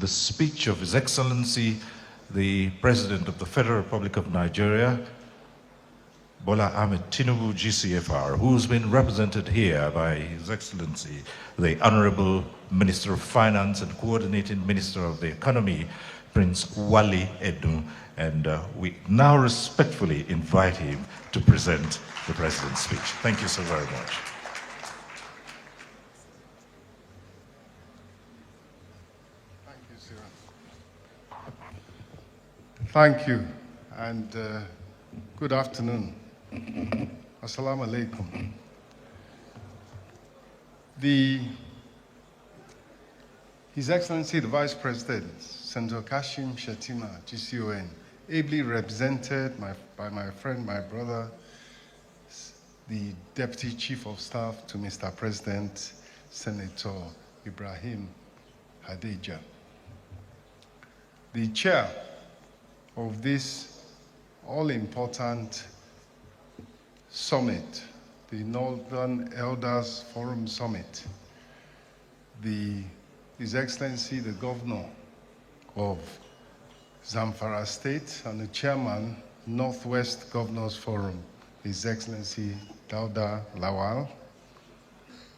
the speech of His Excellency, the President of the Federal Republic of Nigeria, Bola Ahmed Tinubu, GCFR, who's been represented here by His Excellency, the Honorable Minister of Finance and Coordinating Minister of the Economy, Prince Wale Edun, and we now respectfully invite him to present the President's speech. Thank you so very much. Thank you, and good afternoon. Assalamu alaikum. His Excellency the Vice President, Senator Kashim Shettima, GCON, ably represented by my friend, my brother, the Deputy Chief of Staff to Mr. President, Senator Ibrahim Hadija. The chair of this all-important summit, the Northern Elders Forum Summit, His Excellency the Governor of Zamfara State and the Chairman, Northwest Governors Forum, His Excellency Dauda Lawal,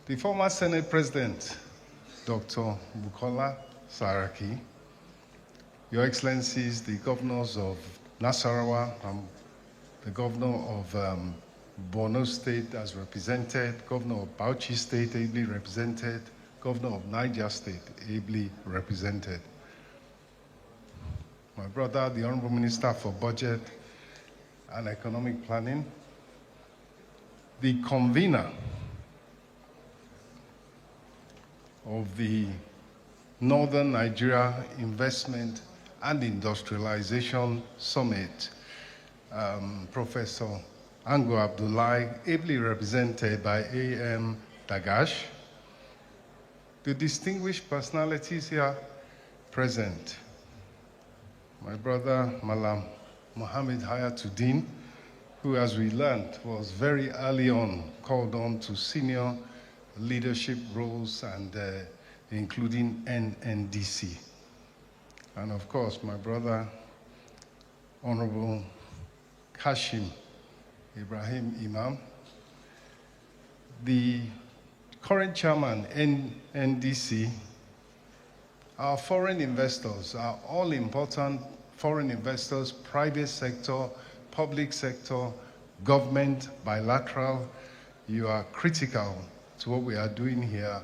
the former Senate President, Dr. Bukola Saraki, Your Excellencies, the Governors of Nasarawa, the Governor of Borno State as represented, Governor of Bauchi State ably represented, Governor of Niger State ably represented. My brother, the Honorable Minister for Budget and Economic Planning, the convener of the Northern Nigeria Investment and Industrialization Summit, Professor Ango Abdullahi, ably represented by A.M. Dagash, the distinguished personalities here present, my brother Malam Mohammed Hayatuddin, who, as we learned, was very early on called on to senior leadership roles and including NNDC. And of course, my brother, Honorable Kashim Ibrahim Imam, the current chairman, NDC, our foreign investors, our all-important foreign investors, private sector, public sector, government, bilateral, you are critical to what we are doing here.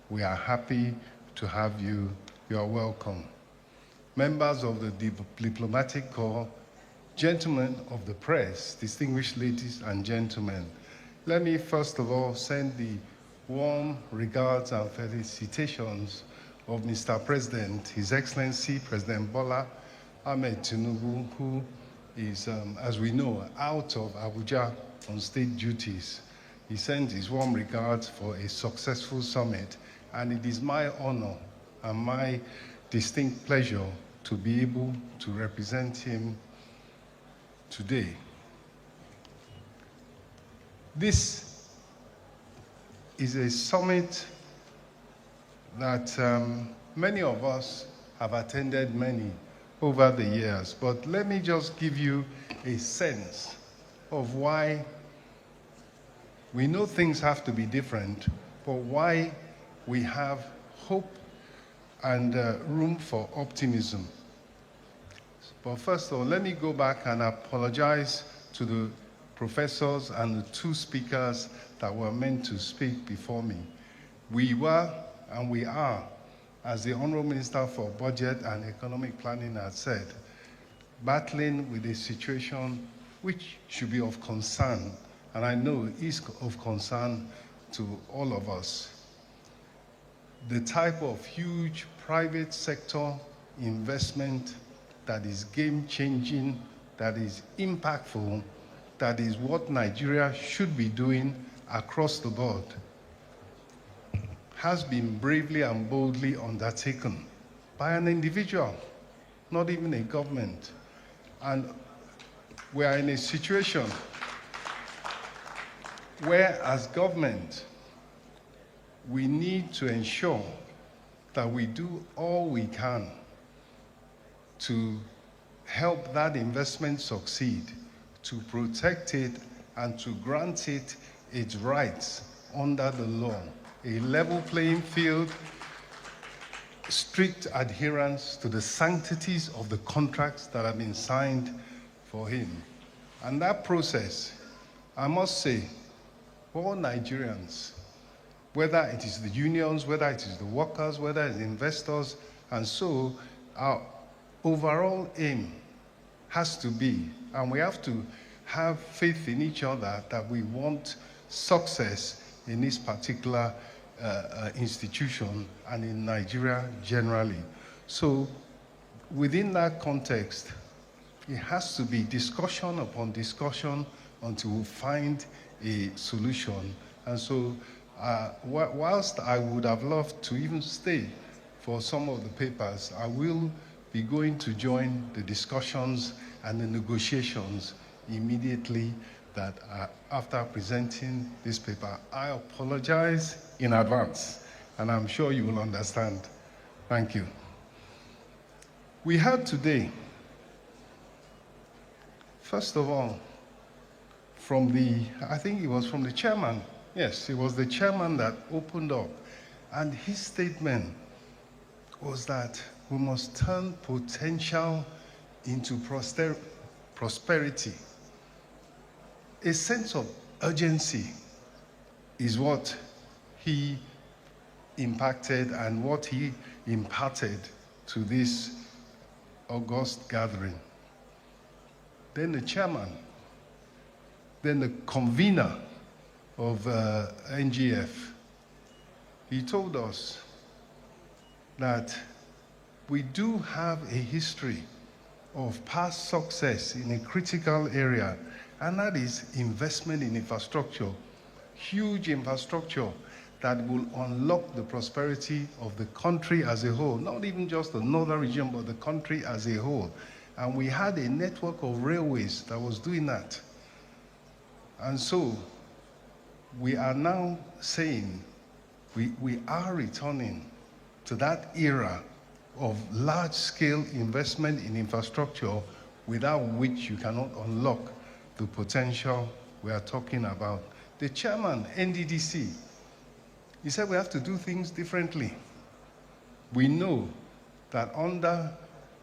We are happy to have you. You are welcome. Members of the diplomatic corps, gentlemen of the press, distinguished ladies and gentlemen, let me first of all send the warm regards and felicitations of Mr. President, His Excellency President Bola Ahmed Tinubu, who is, as we know, out of Abuja on state duties. He sends his warm regards for a successful summit, and it is my honor and my distinct pleasure to be able to represent him today. This is a summit that many of us have attended many over the years, but let me just give you a sense of why we know things have to be different, but why we have hope and room for optimism. But first of all, let me go back and apologize to the professors and the two speakers that were meant to speak before me. We were and we are, as the Honorable Minister for Budget and Economic Planning has said, battling with a situation which should be of concern, and I know is of concern to all of us. The type of huge private sector investment that is game-changing, that is impactful, that is what Nigeria should be doing across the board, has been bravely and boldly undertaken by an individual, not even a government. And we are in a situation where, as government, we need to ensure that we do all we can to help that investment succeed, to protect it, and to grant it its rights under the law. A level playing field, strict adherence to the sanctities of the contracts that have been signed for him. And that process, I must say, all Nigerians, whether it is the unions, whether it is the workers, whether it's investors, and so our overall aim has to be, and we have to have faith in each other that we want success in this particular institution and in Nigeria generally. So within that context, it has to be discussion upon discussion until we find a solution. And so whilst I would have loved to even stay for some of the papers, I will be going to join the discussions and the negotiations immediately that after presenting this paper. I apologize in advance, and I'm sure you will understand. Thank you. We heard today, first of all, from I think it was from the chairman. Yes, it was the chairman that opened up. And his statement was that we must turn potential into prosperity. A sense of urgency is what he impacted and what he imparted to this august gathering. Then the chairman, then the convener of NGF, he told us that we do have a history of past success in a critical area, and that is investment in infrastructure, huge infrastructure that will unlock the prosperity of the country as a whole, not even just the northern region, but the country as a whole. And we had a network of railways that was doing that. And so we are now saying we are returning to that era of large-scale investment in infrastructure without which you cannot unlock the potential we are talking about. The chairman, NDDC, he said we have to do things differently. We know that under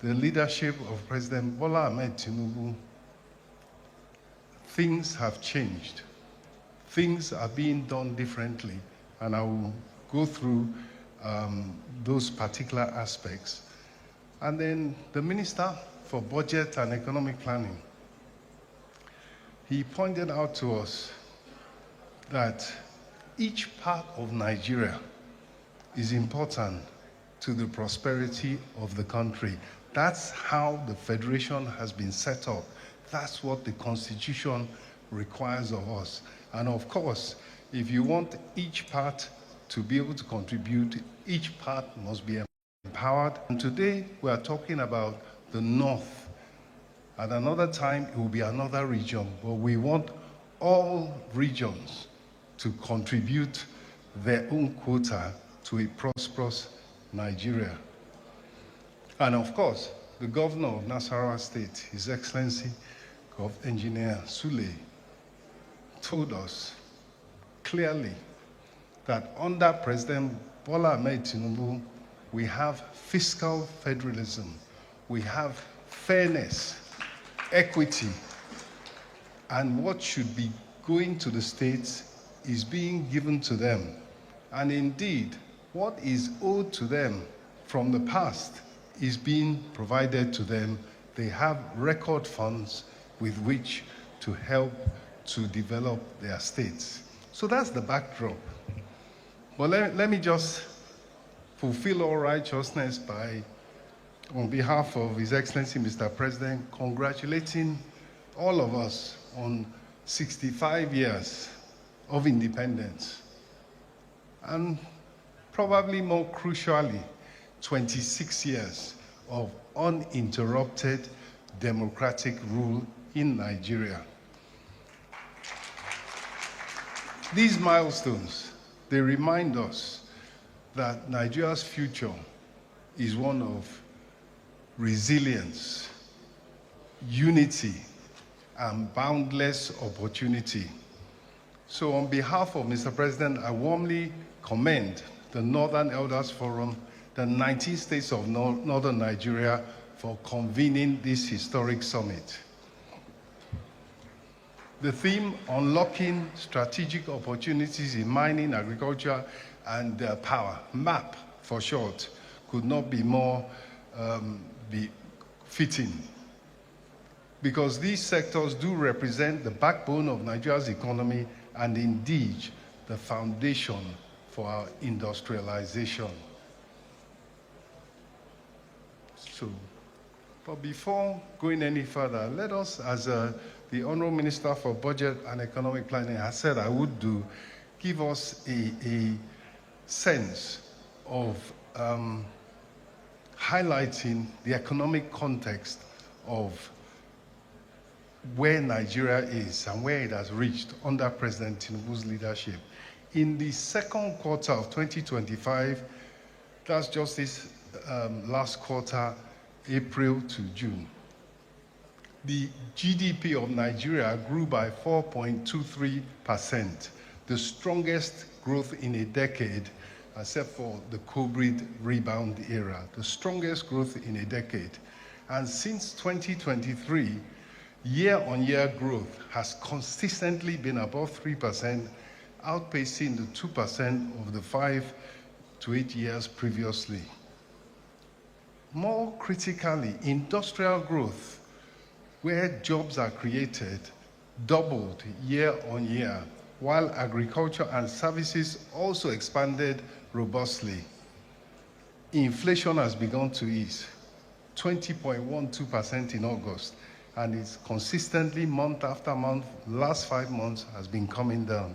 the leadership of President Bola Ahmed Tinubu, things have changed. Things are being done differently, and I will go through those particular aspects. And then the Minister for Budget and Economic Planning, he pointed out to us that each part of Nigeria is important to the prosperity of the country. That's how the federation has been set up. That's what the Constitution requires of us. And of course, if you want each part to be able to contribute, each part must be empowered. And today we are talking about the North. At another time, it will be another region, but we want all regions to contribute their own quota to a prosperous Nigeria. And of course, the governor of Nasarawa State, His Excellency, Engineer Sule, told us clearly that under President Bola Ahmed Tinubu, we have fiscal federalism, we have fairness, equity, and what should be going to the states is being given to them. And indeed, what is owed to them from the past is being provided to them. They have record funds with which to help to develop their states. So that's the backdrop. But let me just fulfill all righteousness by, on behalf of His Excellency Mr. President, congratulating all of us on 65 years of independence. And probably more crucially, 26 years of uninterrupted democratic rule in Nigeria. These milestones, they remind us that Nigeria's future is one of resilience, unity, and boundless opportunity. So on behalf of Mr. President, I warmly commend the Northern Elders Forum, the 19 states of Northern Nigeria, for convening this historic summit. The theme, Unlocking Strategic Opportunities in Mining, Agriculture, and Power, MAP for short, could not be more fitting, because these sectors do represent the backbone of Nigeria's economy and indeed the foundation for our industrialization. So, but before going any further, let us, as the Honorable Minister for Budget and Economic Planning has said I would do, give us a sense of highlighting the economic context of where Nigeria is and where it has reached under President Tinubu's leadership. In the second quarter of 2025, that's just this last quarter, April to June, the GDP of Nigeria grew by 4.23%, the strongest growth in a decade, except for the COVID rebound era, the strongest growth in a decade. And since 2023, year-on-year growth has consistently been above 3%, outpacing the 2% of the 5 to 8 years previously. More critically, industrial growth, where jobs are created, doubled year-on-year, while agriculture and services also expanded robustly. Inflation has begun to ease, 20.12% in August, and it's consistently, month after month, last 5 months, has been coming down.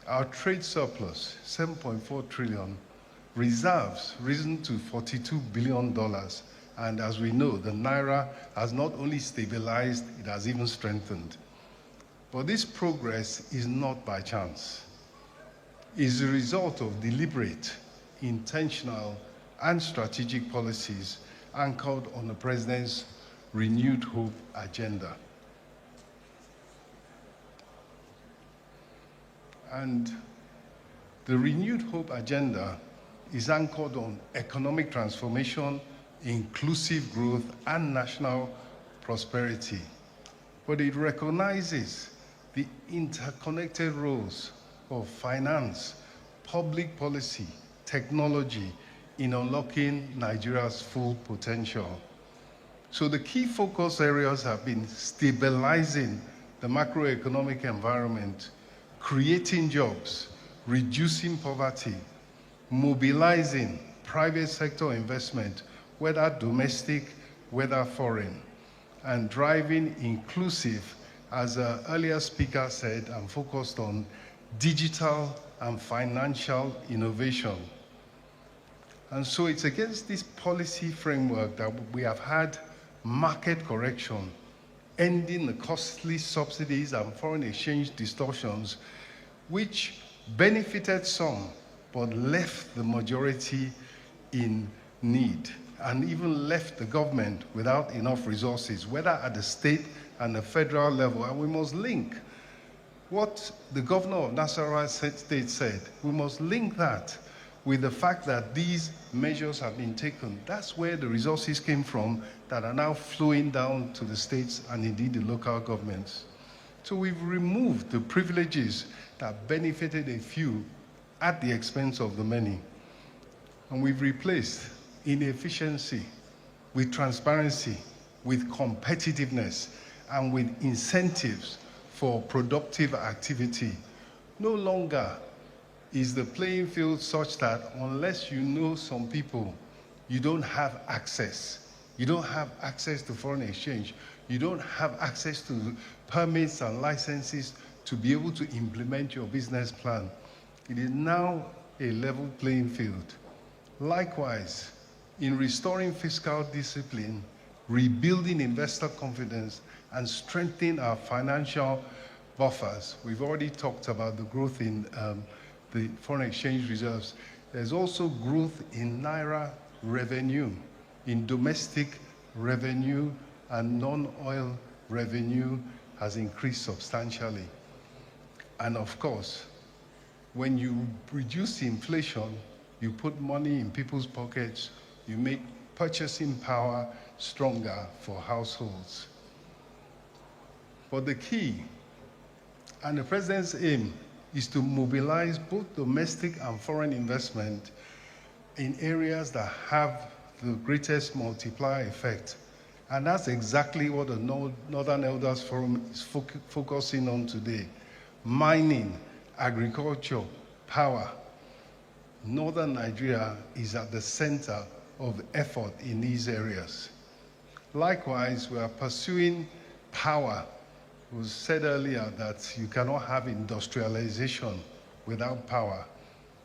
Our trade surplus, $7.4 trillion, reserves risen to $42 billion, and as we know, the Naira has not only stabilized, it has even strengthened. But this progress is not by chance. It's a result of deliberate, intentional, and strategic policies anchored on the President's renewed hope agenda. And the renewed hope agenda is anchored on economic transformation, inclusive growth, and national prosperity. But it recognizes the interconnected roles of finance, public policy, technology in unlocking Nigeria's full potential. So the key focus areas have been stabilizing the macroeconomic environment, creating jobs, reducing poverty, mobilizing private sector investment, whether domestic, whether foreign, and driving inclusive, as an earlier speaker said, and focused on digital and financial innovation. And so it's against this policy framework that we have had market correction, ending the costly subsidies and foreign exchange distortions, which benefited some, but left the majority in need, and even left the government without enough resources, whether at the state and the federal level. And we must link what the governor of Nasarawa State said. We must link that with the fact that these measures have been taken. That's where the resources came from that are now flowing down to the states and indeed the local governments. So we've removed the privileges that benefited a few at the expense of the many. And we've replaced inefficiency with transparency, with competitiveness, and with incentives for productive activity. No longer is the playing field such that unless you know some people, you don't have access. You don't have access to foreign exchange. You don't have access to permits and licenses to be able to implement your business plan. It is now a level playing field. Likewise, in restoring fiscal discipline, rebuilding investor confidence, and strengthening our financial buffers. We've already talked about the growth in the foreign exchange reserves. There's also growth in Naira revenue, in domestic revenue and non-oil revenue has increased substantially. And of course, when you reduce inflation, you put money in people's pockets, you make purchasing power stronger for households. But the key, and the president's aim, is to mobilize both domestic and foreign investment in areas that have the greatest multiplier effect. And that's exactly what the Northern Elders Forum is focusing on today. Mining, agriculture, power. Northern Nigeria is at the center of effort in these areas. Likewise, we are pursuing power. It was said earlier that you cannot have industrialization without power.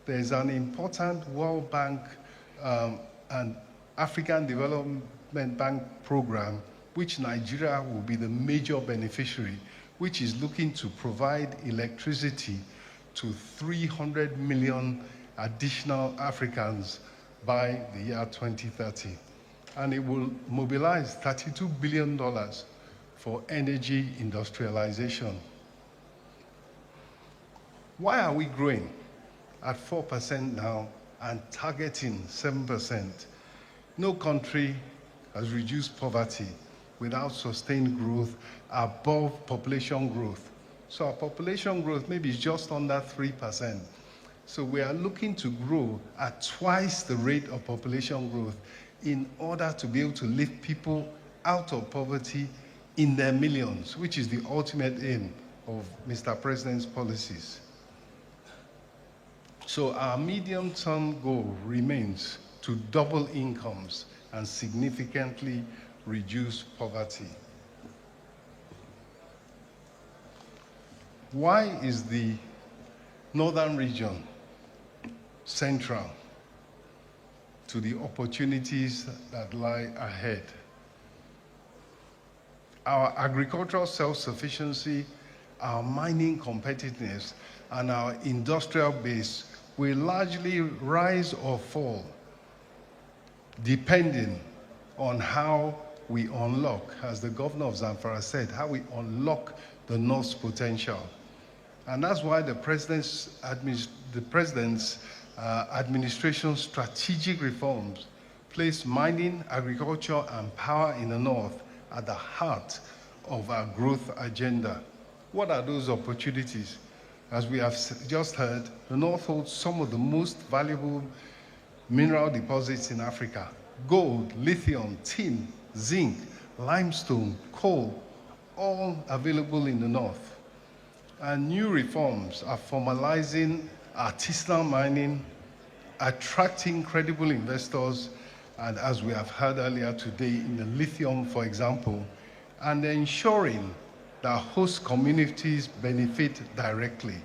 There is an important World Bank and African Development Bank program, which Nigeria will be the major beneficiary, which is looking to provide electricity to 300 million additional Africans by the year 2030. And it will mobilize $32 billion for energy industrialization. Why are we growing at 4% now and targeting 7%? No country has reduced poverty without sustained growth above population growth. So our population growth maybe is just under 3%. So we are looking to grow at twice the rate of population growth in order to be able to lift people out of poverty in their millions, which is the ultimate aim of Mr. President's policies. So our medium-term goal remains to double incomes and significantly reduce poverty. Why is the northern region central to the opportunities that lie ahead? Our agricultural self-sufficiency, our mining competitiveness, and our industrial base will largely rise or fall depending on how we unlock, as the governor of Zamfara said, how we unlock the North's potential. And that's why the president's administration's strategic reforms place mining, agriculture, and power in the North at the heart of our growth agenda. What are those opportunities? As we have just heard, the North holds some of the most valuable mineral deposits in Africa: gold, lithium, tin, zinc, limestone, coal, all available in the North. And new reforms are formalizing artisanal mining, attracting credible investors, and as we have heard earlier today, in the lithium, for example, and ensuring that host communities benefit directly.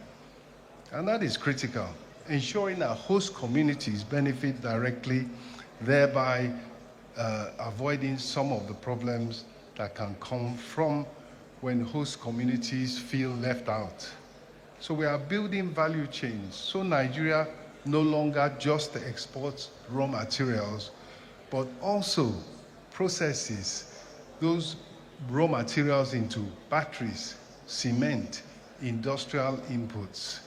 And that is critical, ensuring that host communities benefit directly, thereby avoiding some of the problems that can come from when host communities feel left out. So we are building value chains, so Nigeria no longer just exports raw materials, but also processes those raw materials into batteries, cement, industrial inputs.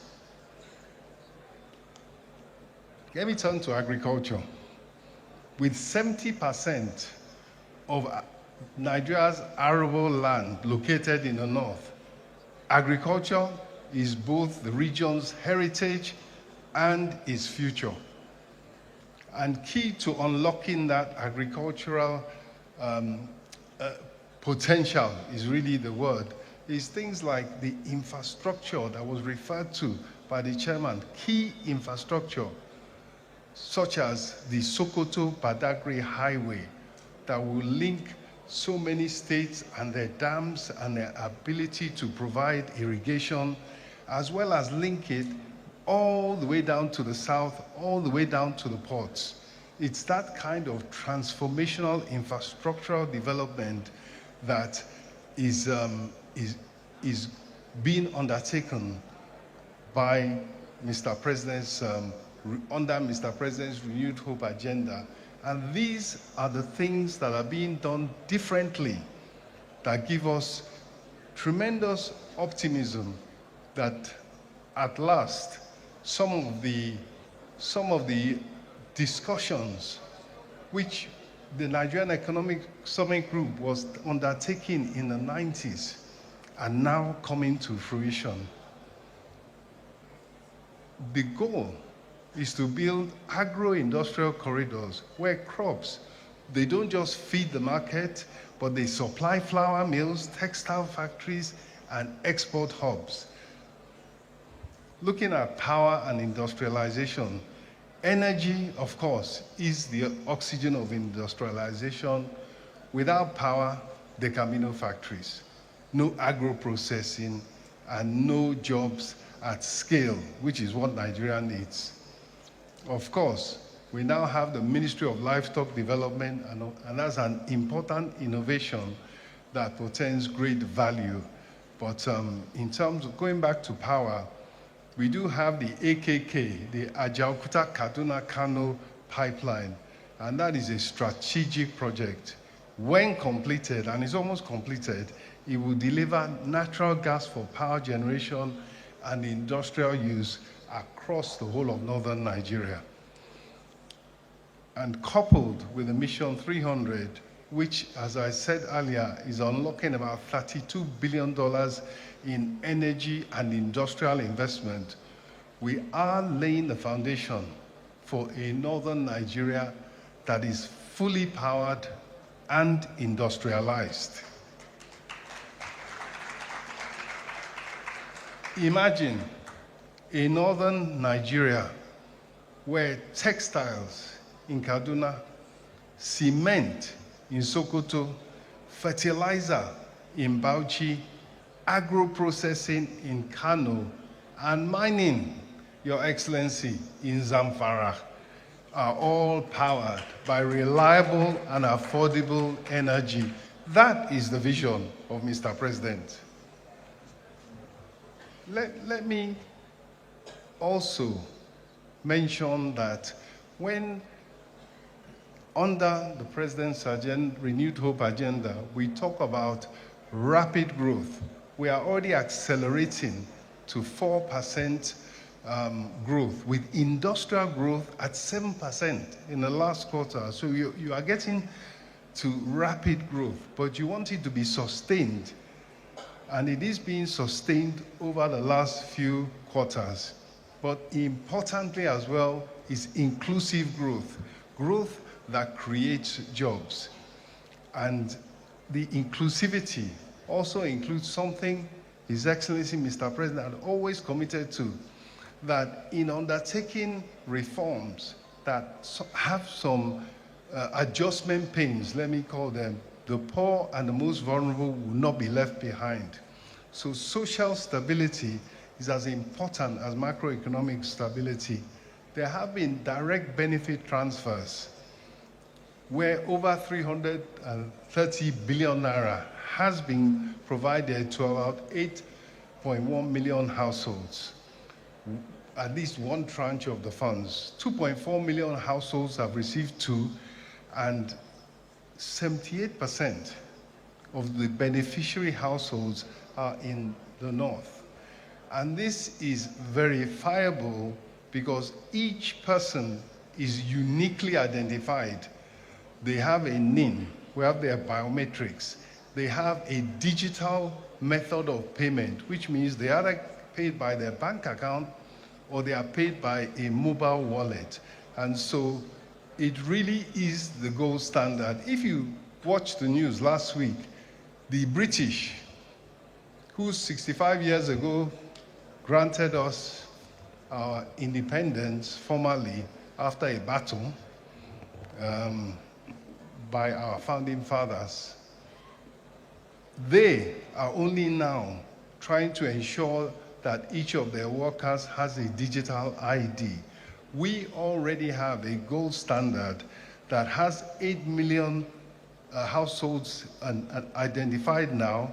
Let me turn to agriculture. With 70% of Nigeria's arable land located in the north, agriculture is both the region's heritage and its future. And key to unlocking that agricultural potential is really the word, is things like the infrastructure that was referred to by the chairman, key infrastructure, such as the Sokoto-Badagry highway that will link so many states and their dams and their ability to provide irrigation, as well as link it all the way down to the south, all the way down to the ports. It's that kind of transformational infrastructural development that is being undertaken by Mr. President's, under Mr. President's renewed hope agenda. And these are the things that are being done differently that give us tremendous optimism that at last some of the discussions which the Nigerian Economic Summit Group was undertaking in the 90s are now coming to fruition. The goal is to build agro-industrial corridors where crops, they don't just feed the market, but they supply flour mills, textile factories, and export hubs. Looking at power and industrialization, energy, of course, is the oxygen of industrialization. Without power, there can be no factories, no agro-processing, and no jobs at scale, which is what Nigeria needs. Of course, we now have the Ministry of Livestock Development, and that's an important innovation that portends great value. But in terms of going back to power, we do have the AKK, the Ajaokuta Kaduna Kano pipeline, and that is a strategic project. When completed, and it's almost completed, it will deliver natural gas for power generation and industrial use across the whole of northern Nigeria. And coupled with the Mission 300, which, as I said earlier, is unlocking about $32 billion in energy and industrial investment, we are laying the foundation for a northern Nigeria that is fully powered and industrialized. Imagine a northern Nigeria where textiles in Kaduna, cement in Sokoto, fertilizer in Bauchi, agro-processing in Kano, and mining, Your Excellency, in Zamfara, are all powered by reliable and affordable energy. That is the vision of Mr. President. Let me also mention that when under the President's Renewed Hope agenda, we talk about rapid growth. We are already accelerating to 4% growth, with industrial growth at 7% in the last quarter. So you are getting to rapid growth, but you want it to be sustained. And it is being sustained over the last few quarters. But importantly as well is inclusive growth, growth that creates jobs. And the inclusivity also includes something His Excellency Mr. President had always committed to, that in undertaking reforms that have some adjustment pains, let me call them, the poor and the most vulnerable will not be left behind. So social stability is as important as macroeconomic stability. There have been direct benefit transfers where over 330 billion naira has been provided to about 8.1 million households, at least one tranche of the funds. 2.4 million households have received two, and 78% of the beneficiary households are in the north. And this is verifiable because each person is uniquely identified. They have a NIN, we have their biometrics. They have a digital method of payment, which means they are paid by their bank account or they are paid by a mobile wallet. And so it really is the gold standard. If you watched the news last week, the British, who 65 years ago granted us our independence formally after a battle by our founding fathers, they are only now trying to ensure that each of their workers has a digital ID. We already have a gold standard that has 8 million households identified now.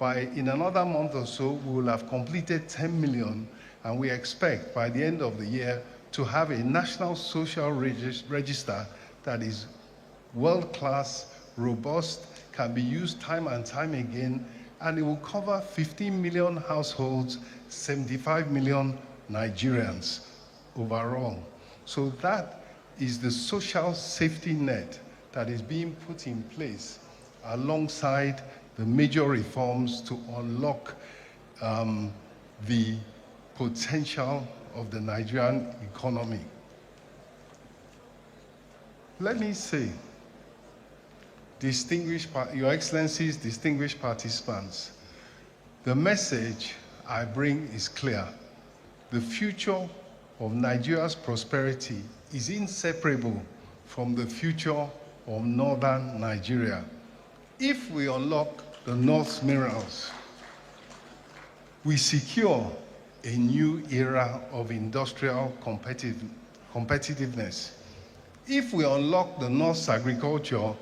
In another month or so, we will have completed 10 million, and we expect by the end of the year to have a national social register that is world-class, robust, can be used time and time again, and it will cover 15 million households, 75 million Nigerians overall. So that is the social safety net that is being put in place alongside the major reforms to unlock the potential of the Nigerian economy. Let me say, Your Excellencies, distinguished participants, the message I bring is clear. The future of Nigeria's prosperity is inseparable from the future of northern Nigeria. If we unlock the North's minerals, we secure a new era of industrial competitiveness. If we unlock the North's agriculture,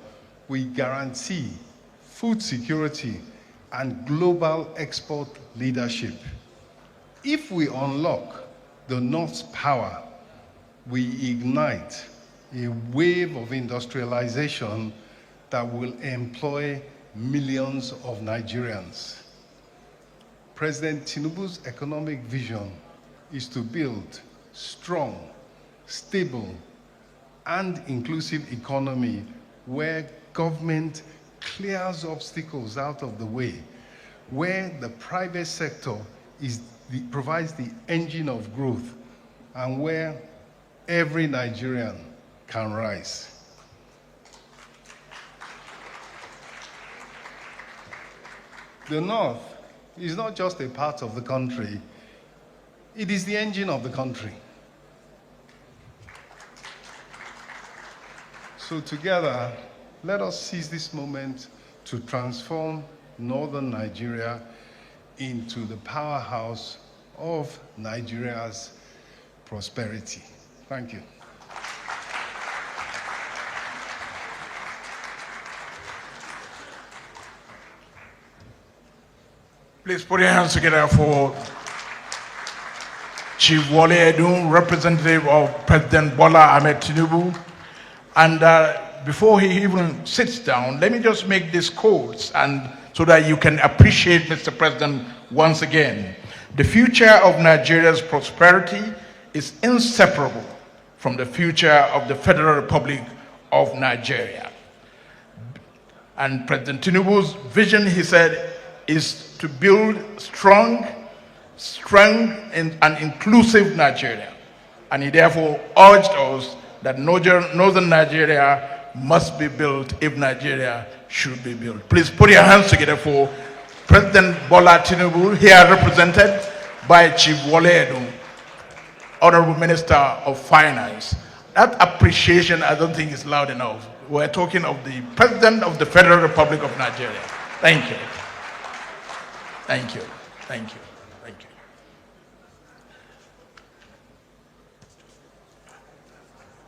we guarantee food security and global export leadership. If we unlock the North's power, we ignite a wave of industrialization that will employ millions of Nigerians. President Tinubu's economic vision is to build strong, stable, and inclusive economy where government clears obstacles out of the way, where the private sector provides the engine of growth, and where every Nigerian can rise. The North is not just a part of the country, it is the engine of the country. So together, let us seize this moment to transform northern Nigeria into the powerhouse of Nigeria's prosperity. Thank you. Please put your hands together for Chief Wale Edun, representative of President Bola Ahmed Tinubu. And before he even sits down, let me just make these quotes and so that you can appreciate Mr. President once again. The future of Nigeria's prosperity is inseparable from the future of the Federal Republic of Nigeria. And President Tinubu's vision, he said, is to build strong and inclusive Nigeria. And he therefore urged us that northern Nigeria must be built if Nigeria should be built. Please put your hands together for President Bola Tinubu, here represented by Chief Wale Edun, Honorable Minister of Finance. That appreciation, I don't think is loud enough. We're talking of the President of the Federal Republic of Nigeria. Thank you. Thank you. Thank you. Thank you.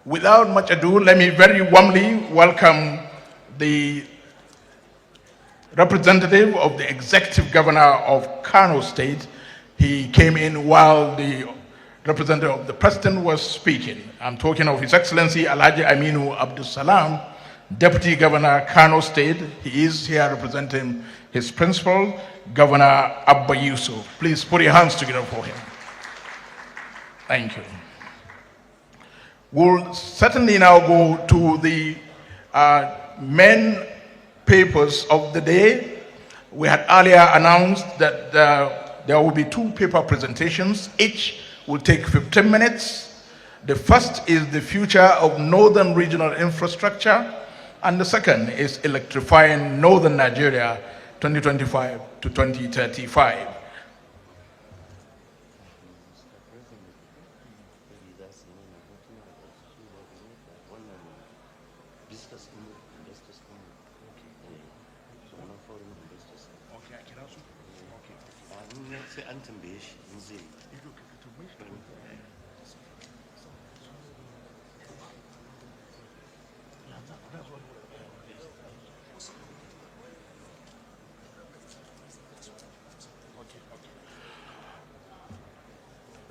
Without much ado, let me very warmly welcome the representative of the Executive Governor of Kano State. He came in while the representative of the President was speaking. I'm talking of His Excellency Alhaji Aminu Abdul Salam, Deputy Governor Kano State. He is here representing his principal, Governor Abba Yusuf. Please put your hands together for him. Thank you. We'll certainly now go to the main papers of the day. We had earlier announced that there will be 2 paper presentations. Each will take 15 minutes. The first is the future of northern regional infrastructure, and the second is electrifying northern Nigeria 2025 to 2035.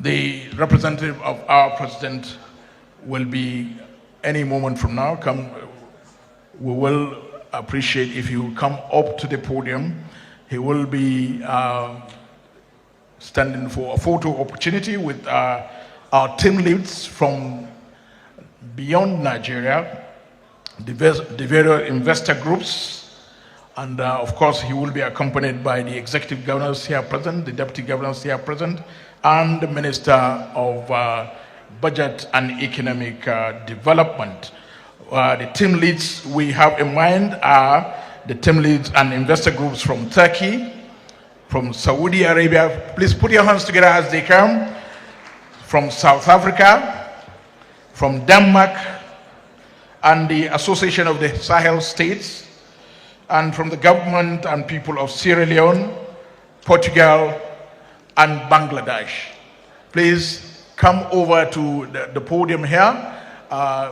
The representative of our president will be any moment from now, we will appreciate if you come up to the podium. He will be standing for a photo opportunity with our team leads from beyond Nigeria, the various investor groups, and of course he will be accompanied by the executive governors here present, the deputy governors here present, and the Minister of Budget and Economic Development. The team leads we have in mind are the team leads and investor groups from Turkey, from Saudi Arabia. Please put your hands together as they come. From South Africa, from Denmark, and the Association of the Sahel States, and from the government and people of Sierra Leone, Portugal, and Bangladesh. Please come over to the podium here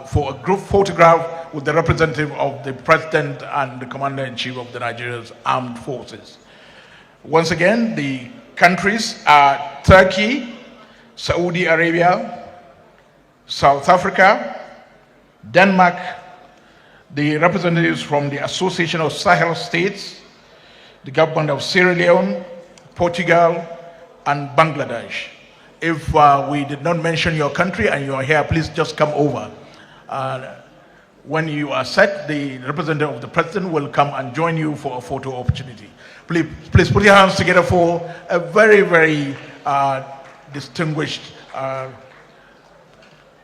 for a group photograph with the representative of the President and the Commander-in-Chief of the Nigeria's Armed Forces. Once again, the countries are Turkey, Saudi Arabia, South Africa, Denmark, the representatives from the Association of Sahel States, the government of Sierra Leone, Portugal, and Bangladesh. If we did not mention your country and you are here, please just come over. When you are set, the representative of the President will come and join you for a photo opportunity. Please put your hands together for a very, very distinguished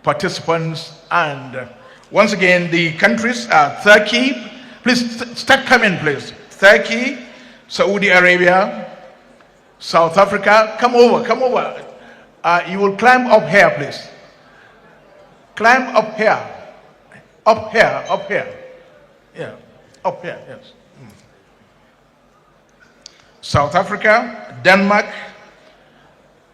participants. And once again, the countries are Turkey. Please start coming, please. Turkey, Saudi Arabia, South Africa. Come over, come over. You will climb up here, please. Climb up here. Up here, up here. Yeah, up here, yes. South Africa, Denmark,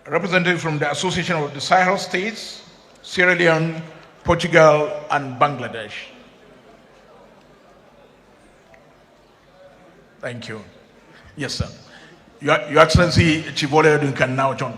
representative from the Association of the Sahel States, Sierra Leone, Portugal, and Bangladesh. Thank you. Yes, sir. Your Excellency, Chief Wale Edun can now join.